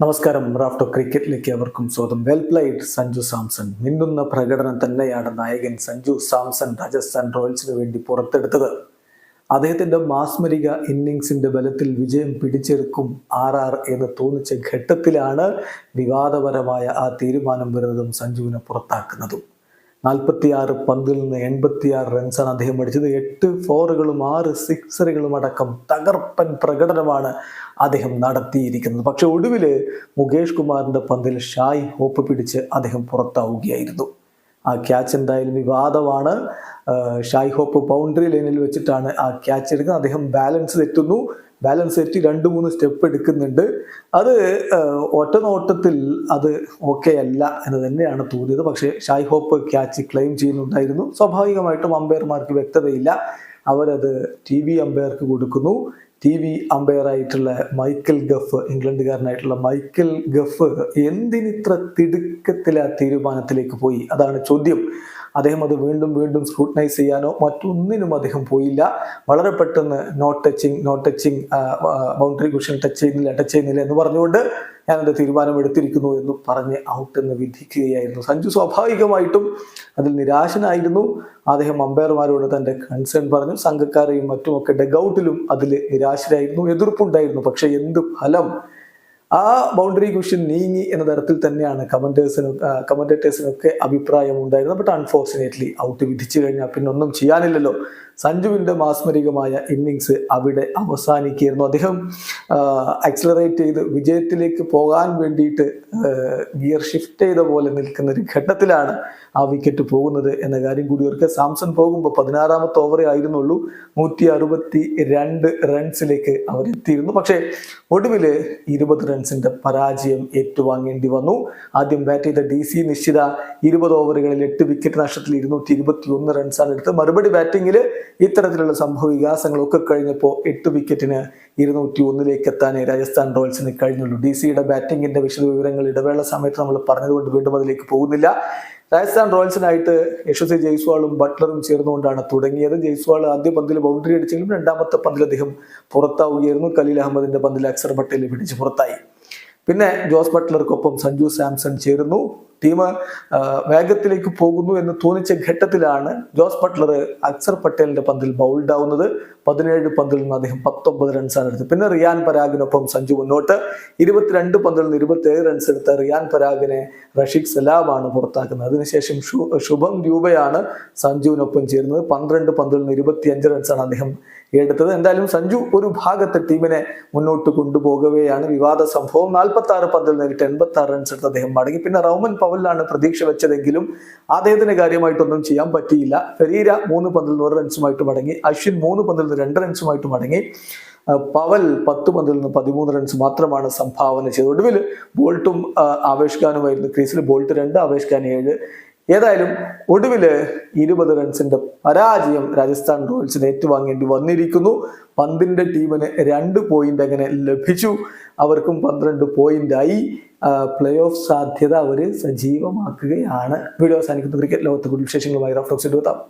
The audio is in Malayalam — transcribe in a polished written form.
നമസ്കാരം. റാഫ്റ്റോ ക്രിക്കറ്റിലേക്ക് അവർക്കും സ്വാഗതം. Well played Sanju Samson. മിന്നുന്ന പ്രകടനം തന്നെയാണ് നായകൻ സഞ്ജു സാംസൺ രാജസ്ഥാൻ റോയൽസിന് വേണ്ടി പുറത്തെടുത്തത്. അദ്ദേഹത്തിന്റെ മാസ്മരിക ഇന്നിങ്സിന്റെ ബലത്തിൽ വിജയം പിടിച്ചെടുക്കും എന്ന് തോന്നിച്ച ഘട്ടത്തിലാണ് വിവാദപരമായ ആ തീരുമാനം വരുന്നതും സഞ്ജുവിനെ പുറത്താക്കുന്നതും. 46 പന്തിൽ നിന്ന് 86 റൺസാണ് അദ്ദേഹം അടിച്ചത്. 8 ഫോറുകളും 6 സിക്സറുകളും അടക്കം തകർപ്പൻ പ്രകടനമാണ് അദ്ദേഹം നടത്തിയിരിക്കുന്നത്. പക്ഷെ ഒടുവിൽ മുകേഷ് കുമാറിന്റെ പന്തിൽ ഷായ് ഹോപ്പ് പിടിച്ച് അദ്ദേഹം പുറത്താവുകയായിരുന്നു. ആ ക്യാച്ച് എന്തായാലും വിവാദമാണ്. ഷായ് ഹോപ്പ് ബൗണ്ടറി ലൈനിൽ വെച്ചിട്ടാണ് ആ ക്യാച്ച് എടുക്കുന്നത്. അദ്ദേഹം ബാലൻസ് തെറ്റി 2-3 സ്റ്റെപ്പ് എടുക്കുന്നുണ്ട്. അത് ഒറ്റ നോട്ടത്തിൽ അത് ഓക്കെ അല്ല എന്ന് തന്നെയാണ് തോന്നിയത്. പക്ഷേ ഷായ് ഹോപ്പ് ക്യാച്ച് ക്ലെയിം ചെയ്യുന്നുണ്ടായിരുന്നു. സ്വാഭാവികമായിട്ടും അമ്പയർമാർക്ക് വ്യക്തതയില്ല. അവരത് TV അമ്പയർക്ക് കൊടുക്കുന്നു. TV അമ്പയറായിട്ടുള്ള മൈക്കൽ ഗഫ്, ഇംഗ്ലണ്ടുകാരനായിട്ടുള്ള മൈക്കൽ ഗഫ് എന്തിനിത്ര തിടുക്കത്തിൽ ആ തീരുമാനത്തിലേക്ക് പോയി? അതാണ് ചോദ്യം. അദ്ദേഹം അത് വീണ്ടും സ്ക്രൂട്ടനൈസ് ചെയ്യാനോ മറ്റൊന്നിനും അദ്ദേഹം പോയില്ല. വളരെ പെട്ടെന്ന് not touching boundary cushion touch ചെയ്യുന്നില്ല എന്ന് പറഞ്ഞുകൊണ്ട് ഞാനത് തീരുമാനം എടുത്തിരിക്കുന്നു എന്ന് പറഞ്ഞ് ഔട്ട് എന്ന് വിധിക്കുകയായിരുന്നു. സഞ്ജു സ്വാഭാവികമായിട്ടും അതിൽ നിരാശനായിരുന്നു. അദ്ദേഹം അമ്പയർമാരോട് തന്റെ കൺസേൺ പറഞ്ഞു. സംഘക്കാരെയും മറ്റുമൊക്കെ ഡഗൌട്ടിലും അതിൽ നിരാശരായിരുന്നു, എതിർപ്പുണ്ടായിരുന്നു. പക്ഷെ എന്ത് ഫലം? ആ ബൗണ്ടറി കുഷൻ നീങ്ങി എന്ന തരത്തിൽ തന്നെയാണ് കമന്റേറ്റേഴ്സിനൊക്കെ അഭിപ്രായം ഉണ്ടായിരുന്നത്. ബട്ട് അൺഫോർച്ചുനേറ്റ്ലി ഔട്ട് വിധിച്ചു കഴിഞ്ഞാൽ പിന്നെ ഒന്നും ചെയ്യാനില്ലല്ലോ. സഞ്ജുവിന്റെ മാസ്മരികമായ ഇന്നിങ്സ് അവിടെ അവസാനിക്കുകയായിരുന്നു. അദ്ദേഹം ആക്സിലറേറ്റ് ചെയ്ത് വിജയത്തിലേക്ക് പോകാൻ വേണ്ടിയിട്ട് ഗിയർ ഷിഫ്റ്റ് ചെയ്ത പോലെ നിൽക്കുന്ന ഒരു ഘട്ടത്തിലാണ് ആ വിക്കറ്റ് പോകുന്നത് എന്ന കാര്യം കൂടി ഓർക്കുക. സാംസൺ പോകുമ്പോൾ 16ാമത്തെ ഓവറേ ആയിരുന്നുള്ളൂ. 162 റൺസിലേക്ക് അവരെത്തിയിരുന്നു. പക്ഷേ ഒടുവിൽ 20 റൺസിന്റെ പരാജയം ഏറ്റുവാങ്ങേണ്ടി വന്നു. ആദ്യം ബാറ്റ് ചെയ്ത DC നിശ്ചിത 20 ഓവറുകളിൽ 8 വിക്കറ്റ് നഷ്ടത്തിൽ 221 റൺസാണ് എടുത്തത്. മറുപടി ബാറ്റിംഗിൽ ഇത്തരത്തിലുള്ള സംഭവ വികാസങ്ങളൊക്കെ കഴിഞ്ഞപ്പോൾ 8 വിക്കറ്റിന് 201 എത്താനേ രാജസ്ഥാൻ റോയൽസിന് കഴിഞ്ഞുള്ളൂ. DCയുടെ ബാറ്റിംഗിന്റെ വിശദവിവരങ്ങൾ ഇടവേള സമയത്ത് നമ്മൾ പറഞ്ഞതുകൊണ്ട് വീണ്ടും അതിലേക്ക് പോകുന്നില്ല. രാജസ്ഥാൻ റോയൽസിനായിട്ട് യശസ്വി ജയ്സ്വാളും ബട്ട്ലറും ചേർന്നുകൊണ്ടാണ് തുടങ്ങിയത്. ജയ്സ്വാൾ ആദ്യ പന്തിൽ ബൗണ്ടറി അടിച്ചെങ്കിലും 2ാമത്തെ പന്തിൽ അദ്ദേഹം പുറത്താവുകയായിരുന്നു. ഖലീൽ അഹമ്മദിന്റെ പന്തിൽ അക്സർ പട്ടേൽ പിടിച്ച് പുറത്തായി. പിന്നെ ജോസ് ബട്ട്ലർക്കൊപ്പം സഞ്ജു സാംസൺ ചേർന്നു. ടീം വേഗത്തിലേക്ക് പോകുന്നു എന്ന് തോന്നിച്ച ഘട്ടത്തിലാണ് ജോസ് ബട്ട്ലർ അക്സർ പട്ടേലിന്റെ പന്തിൽ ബൗൾഡ് ആവുന്നത്. 17 പന്തിൽ നിന്ന് അദ്ദേഹം 19 റൺസാണ് എടുത്തത്. പിന്നെ റിയാൻ പരാഗിനൊപ്പം സഞ്ജു മുന്നോട്ട്. 22 പന്തിൽ നിന്ന് 27 റൺസ് എടുത്ത റിയാൻ പരാഗിനെ റഷീദ് സലാമാണ് പുറത്താക്കുന്നത്. അതിനുശേഷം ശുഭം രൂപയാണ് സഞ്ജുവിനൊപ്പം ചേരുന്നത്. 12 പന്തിൽ നിന്ന് 25 റൺസാണ് അദ്ദേഹം എടുത്തത്. എന്തായാലും സഞ്ജു ഒരു ഭാഗത്ത് ടീമിനെ മുന്നോട്ട് കൊണ്ടുപോകവെയാണ് വിവാദ സംഭവം. 46 പന്തിൽ നേരിട്ട് 86 റൺസ് എടുത്ത് അദ്ദേഹം മടങ്ങി. പിന്നെ റൗമൻ പവലിലാണ് പ്രതീക്ഷ വെച്ചതെങ്കിലും അദ്ദേഹത്തിന് കാര്യമായിട്ടൊന്നും ചെയ്യാൻ പറ്റിയില്ല. ഫെരീര 3 പന്തിൽ 100 റൺസുമായിട്ട് മടങ്ങി. അശ്വിൻ 3 പന്തിൽ 2 റൺസുമായിട്ട് മടങ്ങി. പവൽ 10 പന്തിൽ നിന്ന് 13 റൺസ് മാത്രമാണ് സംഭാവന ചെയ്തത്. ഒടുവിൽ ബോൾട്ടും ആവേശ് ഖാനുമായിരുന്നു ക്രീസിൽ. ബോൾട്ട് 2, ആവേശ് ഖാൻ 7. ഏതായാലും ഒടുവിൽ 20 റൺസിന്റെ പരാജയം രാജസ്ഥാൻ റോയൽസിന് ഏറ്റുവാങ്ങേണ്ടി വന്നിരിക്കുന്നു. പന്തിന്റെ ടീമിന് 2 പോയിന്റ് അങ്ങനെ ലഭിച്ചു. അവർക്കും 12 പോയിന്റായി. പ്ലേ ഓഫ് സാധ്യത അവർ സജീവമാക്കുകയാണ്. വീഡിയോ അവസാനിക്കുന്ന ക്രിക്കറ്റ് ലോകത്തെ കൂടുതൽ വിശേഷങ്ങളുമായി റാഫ്റ്റോക്സ് എടുത്താം.